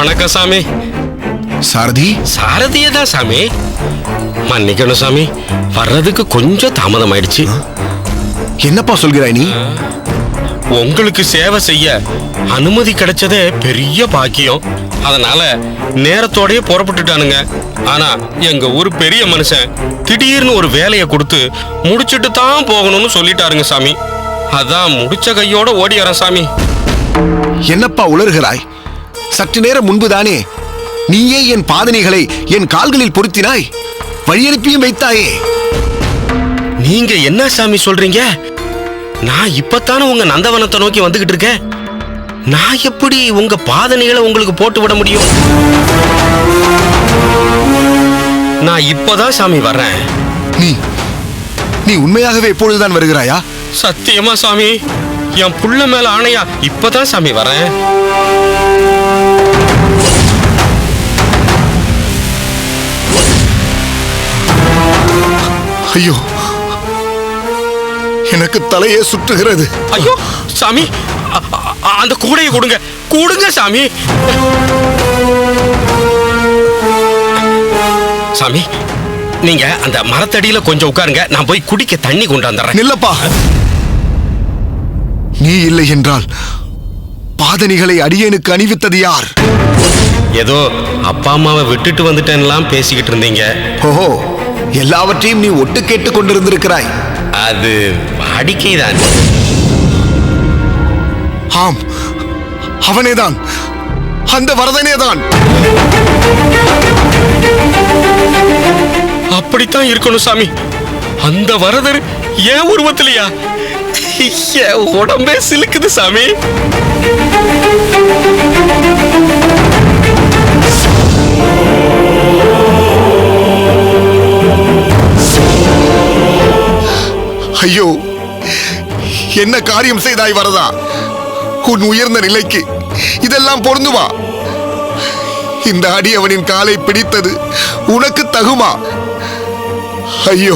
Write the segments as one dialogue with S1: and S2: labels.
S1: வணக்கம் சாமி.
S2: சாரதி?
S1: சாரதியே தான் சாமி. மன்னிக்கணும் சாமி, வர்றதுக்கு கொஞ்சம் தாமதம் ஆயிடுச்சு.
S2: என்னப்பா சொல்கிறாய் நீ?
S1: உங்களுக்கு சேவை செய்ய அனுமதி கிடைச்சதே பெரிய பாக்கியம். அதனால நேரத்தோடயே புறப்பட்டுட்டானுங்க. ஆனா எங்க ஊர் பெரிய மனுஷன் திடீர்னு ஒரு வேலையை கொடுத்து முடிச்சிட்டு தான் போகணும்னு சொல்லிட்டாருங்க சாமி. அதான் முடிச்ச கையோட ஓடியாரன் சாமி.
S2: என்னப்பா உளறுகிறாய்? சற்று நேரம் முன்புதானே நீயே என் பாதனைகளை என் கால்களில் பொருத்தினாய், வழியனுப்பியும் வைத்தாயே.
S1: நீங்க என்ன சாமி சொல்றீங்க? நான் இப்பத்தானே உங்க நந்தவனத்தை நோக்கி வந்துகிட்டு இருக்கேன். நான் எப்படி உங்க பாதனைகளை உங்களுக்கு போட்டு விட முடியும்? நான் இப்பதான் சாமி வர்றேன்.
S2: நீ உண்மையாகவே இப்பொழுதுதான் வருகிறாயா?
S1: சத்தியமா சாமி, என் புள்ள மேல ஆணையா இப்பதான் சாமி வரேன்.
S2: ஐயோ, எனக்கு தலையே சுற்றுகிறது.
S1: ஐயோ சாமி, அந்த கூடையை கொடுங்க, கொடுங்க சாமி. சாமி, நீங்க அந்த மரத்தடியில கொஞ்சம் உட்காருங்க, நான் போய் குடிக்க தண்ணி கொண்டு வந்துடுறேன்.
S2: நில்லப்பா. நீ இல்லை என்றால் பாதணிகளை அடியேனுக்கு அணிவித்தது யார்?
S1: ஏதோ அப்பா அம்மாவை விட்டுட்டு வந்துட்டேன்லாம் பேசிக்கிட்டு இருந்தீங்க.
S2: ஓஹோ, எல்லாவற்றையும் நீ ஒட்டு கேட்டுக் கொண்டிருந்திருக்கிறாய்.
S1: அது வாடிக்கைதான்.
S2: ஆம், அவனேதான், அந்த வரதனேதான்.
S1: அப்படித்தான் இருக்கணும் சாமி. அந்த வரதர் ஏன் உருவத்திலையா? உடம்பே சிலுக்குது சாமி.
S2: ஐயோ, என்ன காரியம் செய்தாய் வரதா? உன் உயர்ந்த நிலைக்கு இதெல்லாம் பொருந்துமா? இந்த அடியவனின் காலை பிடித்தது உனக்கு தகுமா? ஐயோ,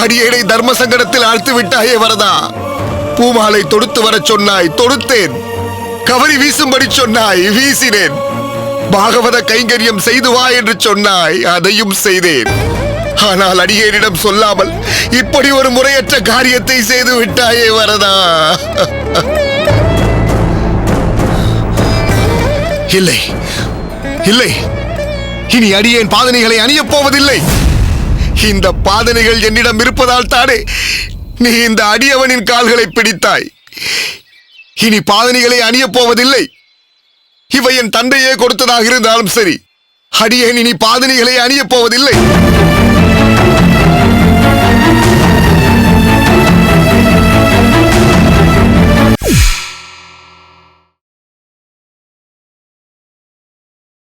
S2: அடியேனை தர்ம சங்கடத்தில் ஆழ்த்து விட்டாயே வரதா. பூமாலை தொடுத்து வர சொன்னாய், தொடுத்தேன். கவரி வீசும்படி சொன்னாய், வீசினேன். பாகவத கைங்கரியம் செய்து வா என்று சொன்னாய், அதையும் செய்தேன். ஆனால் அடியேனிடம் சொல்லாமல் இப்படி ஒரு முறையற்ற காரியத்தை செய்து விட்டாயே வரதா. இல்லை இல்லை, இனி அடியேன் பாதனைகளை அணியப் போவதில்லை. இந்த பாதனைகள் என்னிடம் இருப்பதால் தானே நீ இந்த அடியவனின் கால்களை பிடித்தாய். இனி பாதனைகளை அணியப் போவதில்லை. இவை என் தந்தையே கொடுத்ததாக இருந்தாலும் சரி, அடியேன் இனி பாதனைகளை அணியப் போவதில்லை.